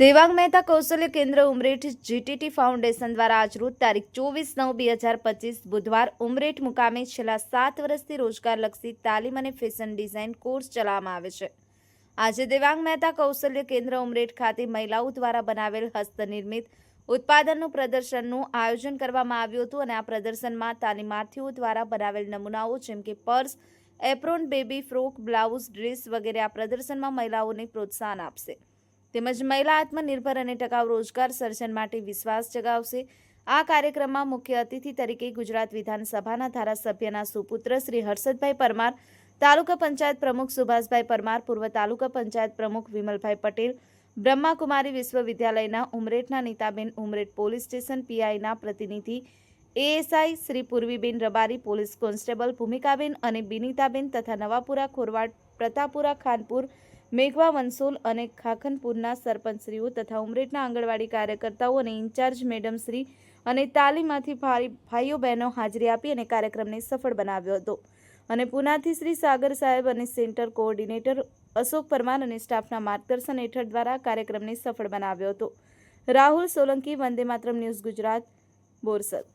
દેવાંગ મહેતા કૌશલ્ય કેન્દ્ર ઉમરેઠ જીટીટી ફાઉન્ડેશન દ્વારા આજરોજ તારીખ 24/9/2025 બુધવાર ઉમરેઠ મુકામે છેલ્લા 7 વર્ષથી રોજગારલક્ષી તાલીમ અને ફેશન ડિઝાઇન કોર્સ ચલાવવામાં આવે છે। આજે દેવાંગ મહેતા કૌશલ્ય કેન્દ્ર ઉમરેઠ ખાતે મહિલાઓ દ્વારા બનાવેલ હસ્તનિર્મિત ઉત્પાદનનું પ્રદર્શનનું આયોજન કરવામાં આવ્યું હતું અને આ પ્રદર્શનમાં તાલીમાર્થીઓ દ્વારા બનાવેલ નમૂનાઓ જેમ કે purse, apron, baby frock, blouse, dress વગેરે આ પ્રદર્શનમાં મહિલાઓને પ્રોત્સાહન આપશે તેમજ મહિલા આત્મનિર્ભર અને ટકાઉ રોજગાર સર્જન માટે વિશ્વાસ જગાવશે। આ કાર્યક્રમમાં મુખ્ય અતિથિ તરીકે ગુજરાત વિધાનસભાના ધારાસભ્યના સુપુત્ર શ્રી હર્ષદભાઈ પરમાર, તાલુકા પંચાયત પ્રમુખ સુભાષભાઈ પરમાર, પૂર્વ તાલુકા પંચાયત પ્રમુખ વિમલભાઈ પટેલ, બ્રહ્માકુમારી વિશ્વવિદ્યાલયના ઉમરેઠના નીતાબેન, ઉમરેઠ પોલીસ સ્ટેશન પીઆઈના પ્રતિનિધિ એએસઆઈ શ્રી પૂર્વીબેન રબારી, પોલીસ કોન્સ્ટેબલ ભૂમિકાબેન અને બિનીતાબેન તથા નવાપુરા, ખોરવાડ, પ્રતાપુરા, ખાનપુર, મેઘવા, વંસોલ અને ખાખનપુરના સરપંચશ્રીઓ તથા ઉમરેઠના આંગણવાડી કાર્યકર્તાઓ અને ઇન્ચાર્જ મેડમશ્રી અને તાલીમાર્થી ભાઈઓ બહેનો હાજરી આપી અને કાર્યક્રમને સફળ બનાવ્યો હતો અને પુનાથી શ્રી સાગર સાહેબ અને સેન્ટર કોઓર્ડિનેટર અશોક પરમાર અને સ્ટાફના માર્ગદર્શન હેઠળ દ્વારા કાર્યક્રમને સફળ બનાવ્યો હતો। રાહુલ સોલંકી, વંદે માતરમ ન્યૂઝ ગુજરાત, બોરસદ।